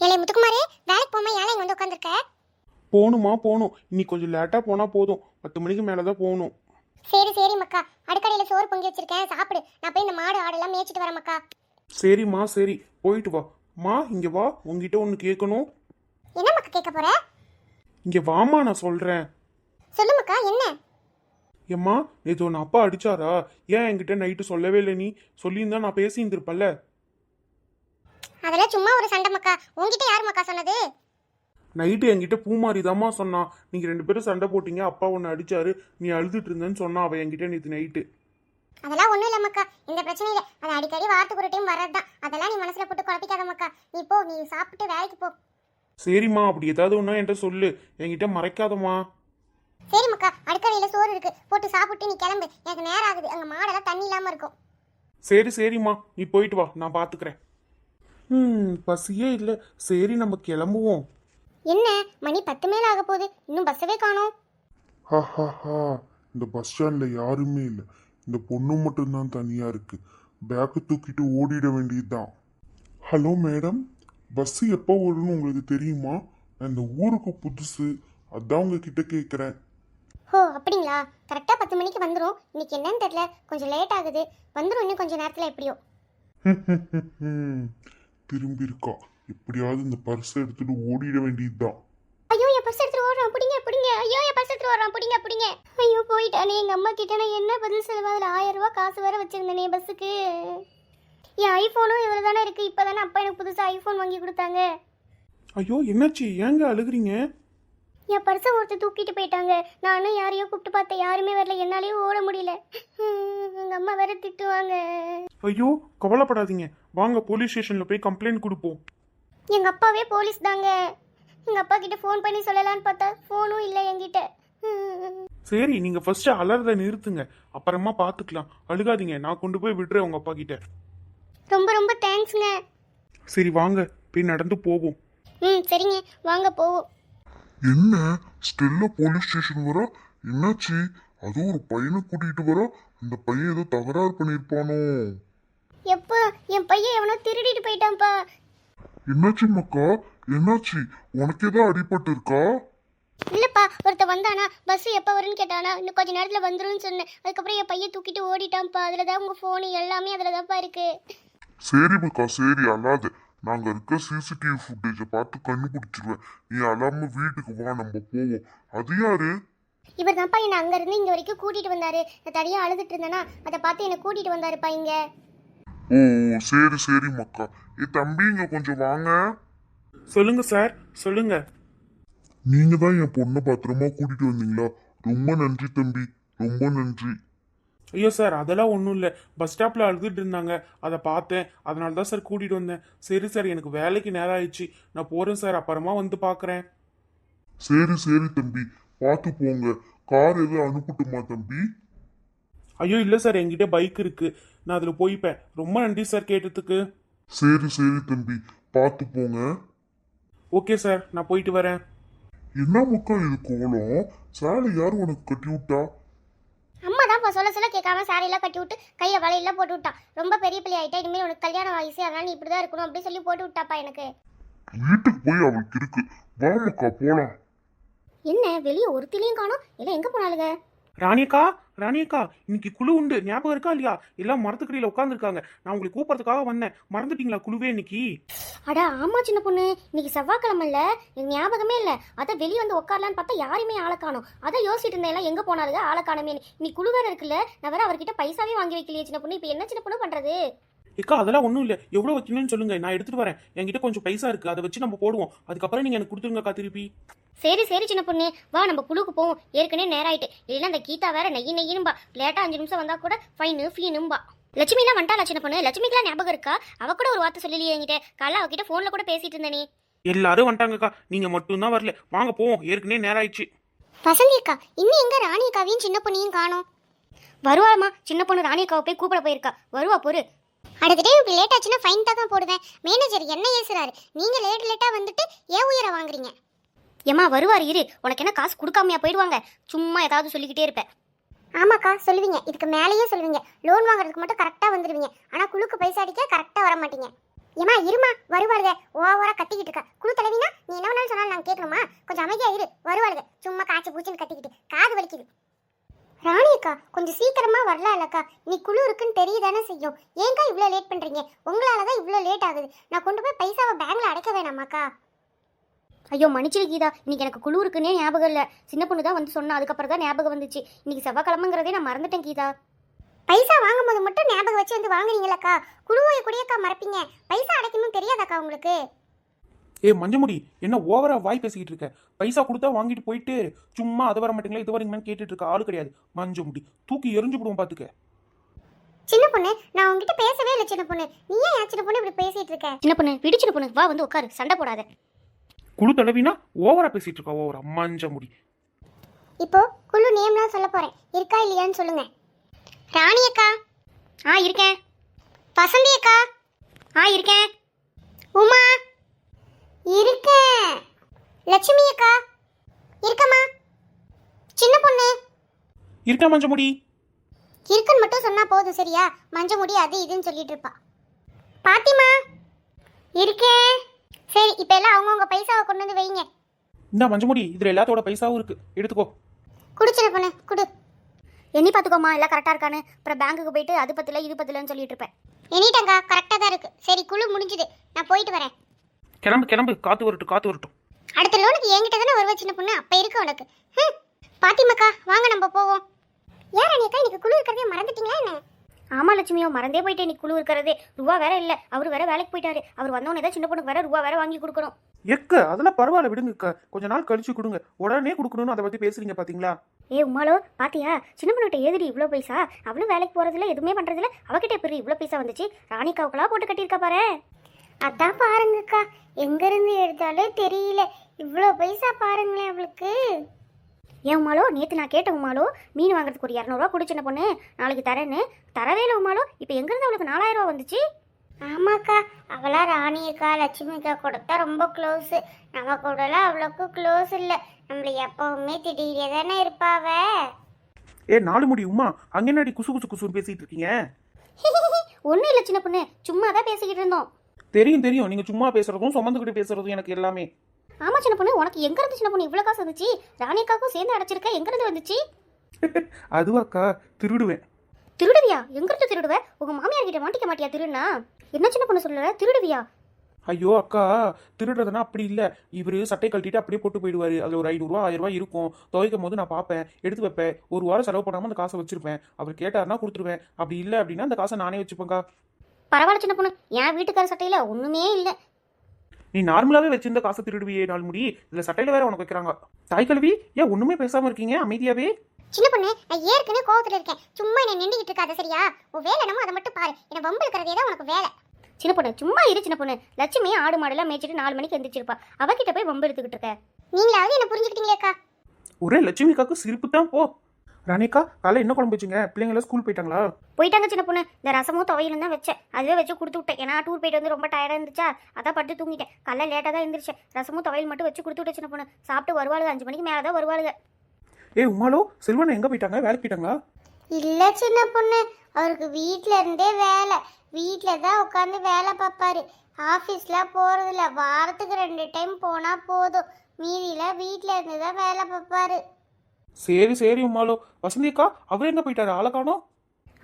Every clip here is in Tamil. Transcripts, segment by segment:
ஏலே முத்துக்குமாரே, வேலைக்கு போமா ஏழை இங்க வந்து உட்காந்துருக்க? போகணுமா போகணும். இன்னைக்கு கொஞ்சம் லேட்டாக போனால் போதும். 10 மணிக்கு மேலே தான் போகணும். சரி சரி மக்கா, அடுக்கடையில் சோறு பொங்கி வச்சிருக்கேன், சாப்பிடு. நான் போய் இந்த மாடு ஆடெல்லாம் மேய்ச்சிட்டு வரேன் மக்கா. சரிம்மா சரி, போயிட்டு வா. மா இங்கே வா, உங்ககிட்ட ஒன்று கேட்கணும். என்ன மக்கா கேட்க போற? இங்கே வாமா, நான் சொல்கிறேன். சொல்லு மக்கா, என்ன? ஏம்மா, நேற்று உன்னை அப்பா அடிச்சாரா? ஏன் என்கிட்ட நைட்டு சொல்லவே இல்லை? நீ சொல்லியிருந்தா நான் பேசியிருந்திருப்பல்ல. அதெல்லாம் சும்மா ஒரு சண்டை மக்கா. உன்கிட்ட யார் மக்கா சொன்னது? நைட்டு என்கிட்ட பூமாரி தாம்மா சொன்னான். நீங்கள் 2 பேரும் சண்டை போட்டீங்க, அப்பா உன்னை அடிச்சாரு, நீ அழுதுட்டு இருந்தேன்னு சொன்னான் அவன் என்கிட்ட நேற்று நைட்டு. அதெல்லாம் ஒன்றும் இல்லை மக்கா, இந்த பிரச்சனை இல்லை. அது அடிக்கடி வாரத்துக்கு ஒரு டைம் வர்றது தான். அதெல்லாம் நீ மனசில் போட்டு குழப்பிக்காத மக்கா. நீ போ, நீ சாப்பிட்டு வேலைக்கு போ. சரிம்மா, அப்படி ஏதாவது ஒன்றா என்கிட்ட சொல்லு, என்கிட்ட மறைக்காதம்மா. சரி மக்கா, அடுக்கடையில் சோறு இருக்கு, போட்டு சாப்பிட்டு நீ கிளம்பு. எனக்கு நேரம் ஆகுது, அங்கே மாடெல்லாம் தண்ணி இல்லாமல் இருக்கும். சரி சரிம்மா, நீ போயிட்டு வா, நான் பார்த்துக்கிறேன். பசியே இல்லை. சரி, நம்ம கிளம்புவோம். என்ன மணி 10 மேல ஆக போகுது, இன்னும் பஸ்ஸவே காணோம். ஹஹஹா, இந்த பஸ் ஸ்டாண்ட்ல யாருமே இல்லை. இந்த பொண்ணு மட்டும்தான் தனியா இருக்கு. பேக்கை தூக்கிட்டு ஓடிட வேண்டியதுதான். ஹலோ மேடம், பஸ் எப்போ வரும்னு உங்களுக்கு தெரியுமா? நான் இந்த ஊருக்கு புதுசு, அதான் உங்ககிட்ட கேட்குறேன். ஓ அப்படிங்களா? கரெக்டாக 10 மணிக்கு வந்துடும். இன்னைக்கு என்னன்னு தெரியல, கொஞ்சம் லேட் ஆகுது. வந்துடும் இன்னும் கொஞ்சம் நேரத்தில் எப்படியோ. திரும்பி இருக்கா? எப்படியாவது இந்த பர்ஸை எடுத்துட்டு ஓடிட வேண்டியதுதான். ஐயோ என் பர்ஸ் எடுத்துட்டு ஓடுறான், பிடிங்க பிடிங்க. ஐயோ என் பர்ஸ் எடுத்துட்டு ஓடுறான், பிடிங்க பிடிங்க. ஐயோ போயிட்டானே. எங்கள் அம்மா கிட்ட நான் என்ன பதில் சொல்லுவேன்? அதில் 1000 ரூபா காசு வேற வச்சிருந்தேனே பஸ்ஸுக்கு. என் ஐஃபோனும் இவ்வளோ தானே இருக்குது. இப்போ தானே அப்பா எனக்கு புதுசாக ஐஃபோன் வாங்கி கொடுத்தாங்க. ஐயோ என்னாச்சு, ஏங்க அழுகுறீங்க? என் பர்ஸை ஒருத்தர் தூக்கிட்டு போயிட்டாங்க. நானும் யாரையோ கூப்பிட்டு பார்த்தேன், யாருமே வரல. என்னாலேயும் ஓட முடியல. எங்கள் அம்மா வேற திட்டுவாங்க. ஐயோ கவலைப்படாதீங்க, வாங்க போலீஸ் ஸ்டேஷனில் போய் கம்ப்ளைண்ட் கொடுப்போம். எங்கள் அப்பாவே போலீஸ் தாங்க. எங்கள் அப்பா கிட்ட ஃபோன் பண்ணி சொல்லலான்னு பார்த்தா ஃபோனும் இல்லை என்கிட்ட. சரி, நீங்கள் ஃபர்ஸ்ட் அலறதை நிறுத்துங்க, அப்புறமா பார்த்துக்கலாம். அழுகாதீங்க, நான் கொண்டு போய் விடுறேன் உங்கள் அப்பா கிட்ட. ரொம்ப ரொம்ப தேங்க்ஸுங்க. சரி வாங்க, போய் நடந்து போவோம். சரிங்க, வாங்க போவோம். என்ன ஸ்டெல்லா போலீஸ் ஸ்டேஷன் வர? என்னாச்சு? அதுவும் ஒரு பையனை கூட்டிகிட்டு வர. அந்த பையன் ஏதோ தகராறு பண்ணியிருப்பானோ? எப்போ என் பையன் எவனோ திருடிட்டு போயிட்டான்ப்பா. என்னாச்சு மக்கா? என்னாச்சு? உனக்கு ஏதோ அடிபட்டு இருக்கா? இல்லைப்பா, ஒருத்தர் வந்தானா, பஸ் எப்போ வரும்னு கேட்டானா, இன்னும் கொஞ்சம் நேரத்தில் வந்துருன்னு சொன்னேன். அதுக்கப்புறம் என் பையன் தூக்கிட்டு ஓடிட்டான்ப்பா. அதில் தான் உங்கள் ஃபோனு எல்லாமே அதில் தான்ப்பா இருக்கு. சரி மக்கா, சரி அழாத. நாங்க இருக்க சிசிடிவி ஃபுட்டேஜை பார்த்து கண்டுபிடிச்சிருவேன். நீ அழாம வீட்டுக்கு வா, நம்ம போவோம். அது யாரு? இவர் தான்ப்பா என்னை அங்கேருந்து இங்கே வரைக்கும் கூட்டிகிட்டு வந்தார். நான் தனியாக அழுதுட்டு இருந்தேனா, அதை பார்த்து என்னை கூட்டிகிட்டு வந்தாருப்பா இங்கே. ஓ சரி சரி மக்கா. தம்பி இங்க கொஞ்சம் வாங்க. சொல்லுங்க சார், சொல்லுங்க. நீங்க தான் என் பொண்ணை பத்திரமா கூட்டிட்டு வந்தீங்களா? ரொம்ப நன்றி தம்பி, ரொம்ப நன்றி. ஐயோ சார், அதெல்லாம் ஒன்றும் இல்லை. பஸ் ஸ்டாப்பில் அழுதுட்டு இருந்தாங்க, அதை பார்த்தேன், அதனால தான் சார் கூட்டிகிட்டு வந்தேன். சரி சார், எனக்கு வேலைக்கு நேரம் ஆயிடுச்சு, நான் போகிறேன் சார், அப்புறமா வந்து பார்க்குறேன். சரி சரி தம்பி, பார்த்து போங்க. கார் எதுவும் அனுப்பட்டுமா தம்பி? ஐயோ இல்லை சார், என்கிட்ட பைக் இருக்குது, நான் அதில் போய்ப்பேன். ரொம்ப நன்றி சார் கேட்டதுக்கு. சரி சரி தம்பி, பார்த்து போங்க. ஓகே சார், நான் போயிட்டு வரேன். என்ன மக்கா இது கோலம்? சேலை யார் உனக்கு கட்டி விட்டா? அம்மா தான்ப்பா சொல்ல சொல்ல கேட்காம சாரியெல்லாம் கட்டி விட்டு கையை வலையெல்லாம் போட்டு விட்டான். ரொம்ப பெரிய பிள்ளை ஆகிட்டா, இனிமேல் உனக்கு கல்யாணம் வயசு, அதனால நீ இப்படி தான் இருக்கணும் அப்படின்னு சொல்லி போட்டு விட்டாப்பா எனக்கு. வீட்டுக்கு போய் அவளுக்கு இருக்கு. வா மக்கா போலாம். என்ன வெளியே ஒருத்திலையும் காணோம், எல்லாம் எங்கே போனாலுங்க? ராணியக்கா, ராணியக்கா, இன்னைக்கு குழு உண்டு, ஞாபகம் இருக்கா இல்லையா? எல்லாம் மரத்துக்கடியில் உட்காந்துருக்காங்க. நான் உங்களுக்கு கூப்பிட்றதுக்காக வந்தேன், மறந்துட்டீங்களா குழுவே இன்னைக்கு? அடா ஆமா சின்ன பொண்ணு, இன்னைக்கு செவ்வாய்க்கிழமை இல்லை, எனக்கு ஞாபகமே இல்லை. அதான் வெளியே வந்து உட்காரலான்னு பார்த்தா யாருமே ஆளை காணோம். அதான் யோசிச்சுட்டு இருந்தேன், எல்லாம் எங்கே போனாலுங்க, ஆளை காணமே. நீ குழு வேற இருக்குல்ல, நான் வேற அவர்கிட்ட பைசாவே வாங்கி வைக்கலையே சின்ன பொண்ணு. இப்போ என்ன சின்ன பொண்ணு பண்ணுறது? ஏக்கா அதெல்லாம் ஒன்றும் இல்லை, எவ்வளோ வைக்கணும்னு சொல்லுங்க, நான் எடுத்துட்டு வரேன். என்கிட்ட கொஞ்சம் பைசா இருக்கு, அதை வச்சு நம்ம போடுவோம். அதுக்கப்புறம் நீங்கள் எனக்கு கொடுத்துருங்கக்கா திருப்பி. சரி சரி சின்ன பொண்ணு, வா நம்ம குழுக்கு போவோம். ஏற்கனவே நேரம் ஆயிட்டு. இல்லைன்னா அந்த கீதா வேற நெய்யினும்பா, லேட்டாக 5 நிமிஷம் வந்தா கூட ஃபைனு ஃபீனும்பா. லட்சுமிலாம் வந்துட்டாளா சின்ன பொண்ணு? லட்சுமிக்கெல்லாம் ஞாபகம் இருக்கா? அவ கூட ஒரு வார்த்தை சொல்லலையே என்கிட்ட. காலைல அவகிட்ட ஃபோனில் கூட பேசிட்டு இருந்தேனே. எல்லாரும் வந்துட்டாங்கக்கா, நீங்கள் மட்டும்தான் வரல. வாங்க போவோம், ஏற்கனவே நேரம் ஆயிடுச்சு. வசந்தி அக்கா இன்னும் எங்க? ராணி அக்காவையும் சின்ன பொண்ணையும் காணோம். வருவாமா சின்ன பொண்ணு? ராணி அக்காவை போய் கூப்பிட போயிருக்கா, வருவா பொறு. அடுத்த டைம் இப்படி லேட் ஆச்சுன்னா ஃபைன் தான் போடுவேன். மேனேஜர் என்ன ஏசுறாரு? நீங்க லேட்டா வந்துட்டு ஏன் உயிரை வாங்குறீங்க? ஏமா வருவார் இரு, உனக்கு என்ன காசு கொடுக்காமையா போயிடுவாங்க? சும்மா ஏதாவது சொல்லிக்கிட்டே இருப்பேன். ஆமாக்கா சொல்லுவீங்க, இதுக்கு மேலேயே சொல்லுவீங்க. லோன் வாங்குறதுக்கு மட்டும் கரெக்டாக வந்துடுவீங்க, ஆனால் குழுக்கு பைசா அடிக்க கரெக்டாக வர மாட்டீங்க. ஏமா இருமா வருவாளுங்க ஓவரா கத்திக்கிட்டு இருக்கா குழு தலைவினா நீ என்ன வேணாலும் சொன்னாலும் நாங்க கேட்கணுமா கொஞ்சம் அமைதியா இரு வருவாளுங்க சும்மா காய்ச்சி பூச்சின்னு கத்திக்கிட்டு காது வலிக்குது ராணி அக்கா கொஞ்சம் சீக்கிரமா வரல இல்லக்கா நீ குழு இருக்குன்னு தெரியதானே செய்யும் ஏங்கா இவ்வளோ லேட் பண்றீங்க உங்களால தான் இவ்வளோ லேட் ஆகுது நான் கொண்டு போய் பைசாவை பேங்க்ல அடைக்க வேணாமாக்கா ஐயோ மன்னிச்சிரு கீதா இன்னைக்கு எனக்கு குழு இருக்குன்னே ஞாபகம் இல்லை சின்ன பொண்ணு தான் வந்து சொன்னா அதுக்கப்புறம் தான் ஞாபகம் வந்துச்சு இன்னைக்கு செவ்வாய்க்கிழமைங்கிறதே நான் மறந்துட்டேன் கீதா பைசா வாங்கும்போது மட்டும் ஞாபகம் வச்சு வந்து வாங்குறீங்களாக்கா குழுவை கூடயக்கா மறப்பீங்க பைசா அடைக்கணும் தெரியாதாக்கா உங்களுக்கு ஏ மஞ்சமுடி என்ன ஓவரா வாய் பேசிக்கிட்டு இருக்க பைசா கொடுத்தா வாங்கிட்டு போயிட்டு சும்மா அது வர மாட்டீங்களா இது வரீங்கன்னு கேட்டுட்டு இருக்க ஆளு கிடையாது மஞ்சமுடி தூக்கி எரிஞ்சு விடுவோம் பாத்துக்க. சின்ன பொண்ணு நான் உங்ககிட்ட பேசவே இல்லை சின்ன பொண்ணு நீ ஏன் சின்ன பொண்ணு இப்படி பேசிட்டு இருக்க சின்ன பொண்ணு விடு சின்ன பொண்ணு வா வந்து உட்காரு சண்டை போடாத குழு தலைவினா ஓவரா பேசிட்டு இருக்கா ஓவரா மஞ்சமுடி. இப்போ குழு நேம்லாம் சொல்ல போறேன் இருக்கா இல்லையான்னு சொல்லுங்க. ராணி அக்கா இருக்கேன். வசந்தி அக்கா இருக்கேன். உமா இருக்கேன். லட்சுமி அக்கா இருக்கமா. சின்ன பொண்ணு இருக்கா மஞ்சமுடி. இருக்குன்னு மட்டும் சொன்னா போதும் சரியா மஞ்ச முடி அது இதுன்னு சொல்லிட்டு இருப்பா. பாத்திமா இருக்கேன். சரி இப்ப எல்லாம் அவங்கவுங்க பைசாவை கொண்டு வந்து வைங்க. இந்த மஞ்சமுடி இதுல எல்லாத்தோட பைசாவும் இருக்கு எடுத்துக்கோ. குடு சின்ன பொண்ணு குடு. எண்ணி பார்த்துக்கோமா எல்லாம் கரெக்டாக இருக்கான்னு அப்புறம் பேங்க்குக்கு போயிட்டு அது பத்தல இது பத்தலன்னு சொல்லிட்டு இருப்பேன். எண்ணிட்டங்க கரெக்டாக தான் இருக்கு. சரி குழு முடிஞ்சுது நான் போயிட்டு வரேன். கிளம்பு கிளம்பு காத்து வரட்டும். அடுத்த லோனுக்கு என்கிட்ட தானே வருவ சின்ன பொண்ணு அப்போ இருக்கு உனக்கு. பாத்திமாக்கா வாங்க நம்ம போவோம். ஏன் அனியக்கா இன்னைக்கு குழு இருக்கிறதே மறந்துட்டீங்களா என்ன? ஆமா லட்சுமியோ மறந்தே போயிட்டேன் இன்னைக்கு குழு இருக்கிறதே. ரூபா வேற இல்லை அவர் வேற வேலைக்கு போயிட்டாரு. அவர் வந்தவொடனே தான் சின்ன பொண்ணுக்கு வேற ரூபா வேற வாங்கி கொடுக்கணும். எக்க அதெல்லாம் பரவாயில்ல விடுங்க கொஞ்ச நாள் கழிச்சு கொடுங்க உடனே கொடுக்கணும்னு அதை பத்தி பேசுறீங்க பாத்தீங்களா. உமாலோ பாத்தியா சின்ன பொண்ணுகிட்ட ஏதுடி இவ்வளோ பைசா அவளும் வேலைக்கு போறதில்ல எதுவுமே பண்றதில்ல அவகிட்ட எப்படி இவ்வளோ பைசா வந்துச்சு ராணிக்காவுக்கெல்லாம் போட்டு கட்டியிருக்கா பாரு. அதான் பாருங்கக்கா எங்க இருந்து எடுத்தாலே தெரியல இவ்வளோ பைசா பாருங்களேன் அவளுக்கு. ஏன் உமாலோ நேற்று நான் கேட்டேன் உமாலோ மீன் வாங்குறதுக்கு ஒரு 200 ரூபா கொடு சின்ன பொண்ணு நாளைக்கு தரேன்னு தரவே இல்லை உமாலோ. இப்போ எங்கேருந்து அவளுக்கு 4000 ரூபா வந்துச்சு? ஆமாக்கா அவளா ராணியக்கா லட்சுமிக்கா கொடுத்தா ரொம்ப க்ளோஸு நம்ம கூடலாம் அவ்வளோக்கு க்ளோஸ் இல்லை நம்மள எப்பவுமே திடீரே தானே இருப்பாவ. ஏ நாலு முடி உமா அங்க என்னடி குசு குசு குசுன்னு பேசிட்டு இருக்கீங்க? ஒன்றும் இல்லை சின்ன பொண்ணு சும்மா தான் பேசிக்கிட்டு இருந்தோம். தெரியும் நீங்க சும்மா பேசுறதும் சுமந்துக்கிட்டு பேசுறதும் எனக்கு எல்லாமே. ஆமா சின்ன பொண்ணு உனக்கு எங்க இருந்து சின்ன பொண்ணு இவ்வளோ காசு வந்துச்சு? ராணிக்காக்கும் சேர்ந்து அடைச்சிருக்க எங்க இருந்து வந்துச்சு? அதுவாக்கா திருடுவேன். திருடுவியா? எங்க இருந்து திருடுவ? உங்க மாமியார் கிட்ட மாட்டிக்க மாட்டியா திருடுனா? என்ன சின்ன பொண்ணு சொல்லுற திருடுவியா? ஐயோ அக்கா திருடுறதுனா அப்படி இல்லை இவரு சட்டை கழட்டிட்டு அப்படியே போட்டு போயிடுவாரு. அதில் ஒரு 500 ரூபா 1000 ரூபாய் இருக்கும். துவைக்கும் போது நான் பார்ப்பேன் எடுத்து வைப்பேன். ஒரு வாரம் செலவு பண்ணாமல் அந்த காசை வச்சிருப்பேன். அவர் கேட்டாருன்னா கொடுத்துருவேன். அப்படி இல்லை அப்படின்னா அந்த காசை நானே வச்சுப்பேங்க்கா. பரவாயில்ல சின்ன பொண்ணு என் வீட்டுக்கார சட்டையில ஒண்ணுமே இல்லை. நீ நார்மலாவே வச்சிருந்த காசை திருடுவியே நாள் முடி இதுல சட்டையில வேற உனக்கு வைக்கிறாங்க. தாய் கல்வி ஏன் ஒண்ணுமே பேசாம இருக்கீங்க அமைதியாவே? சின்ன பொண்ணு நான் ஏற்கனவே கோவத்துல இருக்கேன் சும்மா என்ன நின்றுகிட்டு இருக்காத சரியா? உன் வேலை என்னமோ அதை மட்டும் பாரு என்ன வம்பு இருக்கிறதே தான் உனக்கு வேலை. சின்ன பொண்ணு சும்மா இரு சின்ன பொண்ணு. லட்சுமி ஆடு மாடெல்லாம் மேய்ச்சிட்டு 4 மணிக்கு எந்திரிச்சிருப்பா அவகிட்ட போய் வம்பு எடுத்துக்கிட்டு இருக்க. நீங்களாவது என்ன புரிஞ்சுக்கிட்டீங்களேக்கா? ஒரே லட்சுமிக்காக்கு சிரிப்பு தான் போ. ராணிக்கா காலை என்ன குழம்பு வச்சுங்க? பிள்ளைங்கள ஸ்கூல் போயிட்டாங்களா? போயிட்டாங்க சின்ன பொண்ணு. இந்த ரசமும் துவையிலும் தான் வச்சேன் அதுவே வச்சு கொடுத்து விட்டேன். ஏன்னா டூர் போயிட்டு வந்து ரொம்ப டயர்டாக இருந்துச்சா அதான் பட்டு தூங்கிட்டேன். காலைல லேட்டாக தான் இருந்துச்சேன். ரசமும் துவையில் மட்டும் வச்சு கொடுத்து விட்டேன் சின்ன பொண்ணு. சாப்பிட்டு வருவாளுங்க 5 மணிக்கு மேலே தான் வருவாளுங்க. ஏ உமாலோ செல்வன் எங்க போயிட்டாங்க? வேலைக்கு போயிட்டாங்களா? இல்ல சின்ன பொண்ணு அவருக்கு வீட்ல இருந்தே வேலை. வீட்ல தான் உட்காந்து வேலை பார்ப்பாரு. ஆஃபீஸ்லாம் போறதில்ல. வாரத்துக்கு 2 டைம் போனா போதும். மீதியில வீட்ல இருந்து தான் வேலை பார்ப்பாரு. சரி உமாலோ. வசந்திக்கா அவர் எங்க போயிட்டாரு? ஆளை காணோம்.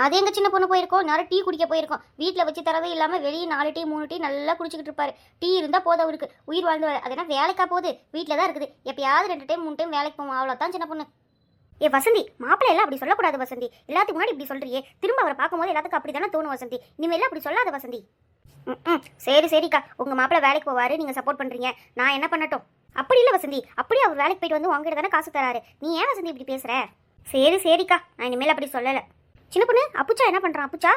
அது எங்க சின்ன பொண்ணு போயிருக்கோம் நேரம் டீ குடிக்க போயிருக்கோம். வீட்டில் வச்சு தரதே இல்லாமல் வெளியே 4 டீ 3 டீ நல்லா குடிச்சிக்கிட்டு இருப்பாரு. டீ இருந்தால் போதும் அவருக்கு உயிர் வாழ்ந்து. அதெல்லாம் வேலைக்கா போகுது வீட்டில் தான் இருக்குது. எப்பயாவது 2 டைம் 3 டைம் வேலைக்கு போவோம் அவ்வளோதான் சின்ன பொண்ணு. வசந்தி மாப்பிள்ளை எல்லாம் அப்படி சொல்லக்கூடாது வசந்தி. எல்லாத்துக்கு முன்னாடி இப்படி சொல்றியே திரும்ப அவரை பார்க்கும்போது எல்லாத்துக்கும் அப்படி தானே தோணும் வசந்தி. இனிமேல் அப்படி சொல்லாத வசந்தி. சரிக்கா உங்க மாப்பிள்ளை வேலைக்கு போவாரு நீங்க சப்போர்ட் பண்றீங்க நான் என்ன பண்ணட்டும்? அப்படி இல்லை வசந்தி அப்படியே அவர் வேலைக்கு போயிட்டு வந்து உங்ககிட்ட தானே காசு தராரு. நீ ஏன் வசந்தி இப்படி பேசுற? சரிக்கா நான் இனிமேல் அப்படி சொல்லலை. சின்ன பொண்ணு அப்புச்சா என்ன பண்றான்? அப்புச்சா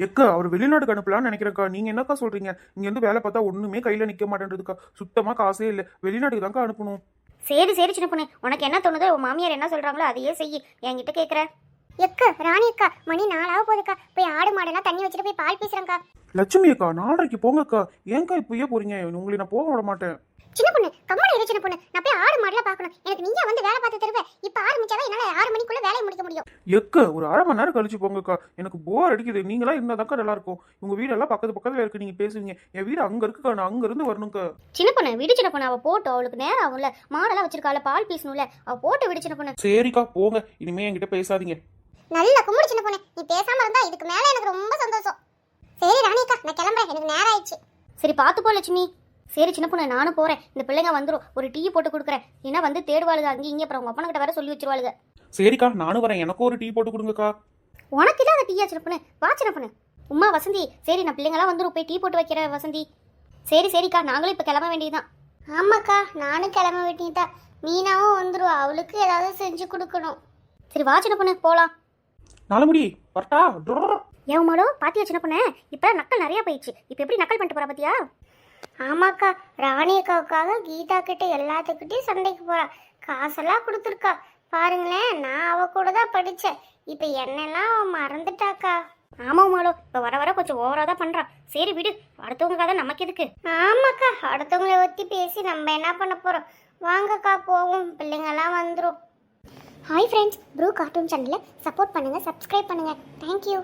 எக்கா அவர் வெளிநாடு அனுப்பலாம்னு நினைக்கிறேன்க்கா. நீங்க என்னக்கா சொல்றீங்க? இங்க இருந்து வேலை பார்த்தா ஒண்ணுமே கையில நிக்க மாட்டேன்றதுக்கா. சுத்தமா காசே இல்லை. வெளிநாட்டுக்கு தான்க்கா அனுப்பணும். சரி சின்ன பொண்ணு உனக்கு என்ன தோணுதோ உன் மாமியார் என்ன சொல்றாங்களோ அதையே செய்யி. என்கிட்ட கேட்குற ராணி அக்கா மணி 4 ஆக போகுதுக்கா. போய் ஆடு மாடெல்லாம் தண்ணி வச்சுட்டு போய் பால் பேசுறேங்க்கா. லட்சுமி அக்கா 4:30 போங்கக்கா. ஏன்க்கா இப்பயே போறீங்க? உங்களை நான் போக விட மாட்டேன். சின்ன பொண்ணு கம்மனு இரு சின்ன பொண்ணு, நான் போய் ஆடு மாடலாம் பார்க்கணும். எனக்கு நீங்க வந்து வேலை பார்த்து தருவேன். இப்போ ஆரம்பிச்சாதான் என்னால 6 மணிக்குள்ள வேலையை முடிக்க முடியும். எக்க ஒரு 1/2 மணி நேரம் கழிச்சு போங்கக்கா. எனக்கு போர் அடிக்குது. நீங்களா இருந்தாதாக்கா நல்லா இருக்கும். உங்க வீடெல்லாம் பக்கத்துல இருக்கு. நீங்க பேசுவீங்க. என் வீடு அங்க இருக்குக்கா. நான் அங்க இருந்து வரணும்க்கா. சின்ன பொண்ணு விடு சின்ன பொண்ணு, அவ போட்டோ அவளுக்கு நேரம் ஆகும்ல. மாடெல்லாம் வச்சிருக்கால, பால் பீசணும்ல, அவ போட்டோ விடு சின்ன பொண்ணு. சரிக்கா போங்க. இனிமே என்கிட்ட பேசாதீங்க. நல்ல கும்பிடு சின்ன பொண்ணு, நீ பேசாம இருந்தா இதுக்கு மேல எனக்கு ரொம்ப சந்தோஷம். சரி ராணிக்கா, நான் கிளம்புறேன், எனக்கு நேரம் ஆயிடுச்சு. சரி பார்த்து போ லட்சுமி. சரி சின்ன பொண்ணு, நானும் போறேன். இந்த பிள்ளைங்க வந்துடும், ஒரு டீ போட்டு கொடுக்குறேன். ஏன்னா வந்து தேடுவாளுங்க அங்கே இங்கே, அப்புறம் உங்க அப்பா கிட்ட வேற சொல்லி வச்சிருவாளுங்க. சரிக்கா நானும் வரேன். எனக்கும் ஒரு டீ போட்டு கொடுங்கக்கா. உனக்கு இல்லாத டீயா சின்ன பொண்ணு? வா சின்ன பொண்ணு. உமா வசந்தி, சரி நான் பிள்ளைங்களாம் வந்துடும், போய் டீ போட்டு வைக்கிறேன் வசந்தி. சரிக்கா, நாங்களும் இப்போ கிளம்ப வேண்டியதுதான். ஆமாக்கா, நானும் கிளம்ப வேண்டியதுதான். மீனாவும் வந்துடும், அவளுக்கு ஏதாவது செஞ்சு கொடுக்கணும். சரி வா சின்ன பொண்ணு போலாம். நாளமுடி வரட்டா? ஏன் மாடோ பாத்தியா சின்ன பொண்ணு, இப்போ நக்கல் நிறையா போயிடுச்சு. இப்போ எப்படி நக்கல் பண்ணிட்டு போறா பாத்தியா? ஆமாக்கா, ராணி அக்காவுக்காக கீதா கிட்ட எல்லாத்துக்கிட்டையும் சண்டைக்கு போறா. காசெல்லாம் கொடுத்துருக்கா பாருங்களேன். நான் அவ கூட தான் படித்தேன். இப்போ என்னெல்லாம் அவ மறந்துட்டாக்கா. ஆமா மாடோ, இப்போ வர வர கொஞ்சம் ஓவரா தான் பண்றா. சரி விடு, அடுத்தவங்க கதை நமக்கு எதுக்கு? ஆமாக்கா, அடுத்தவங்களை ஒத்தி பேசி நம்ம என்ன பண்ண போறோம்? வாங்கக்கா போவோம், பிள்ளைங்கெல்லாம் வந்துடும். ஹாய் ஃப்ரெண்ட்ஸ், ப்ரூ கார்ட்டூன் சேனலை சப்போர்ட் பண்ணுங்கள், சப்ஸ்கிரைப் பண்ணுங்கள். தேங்க்யூ.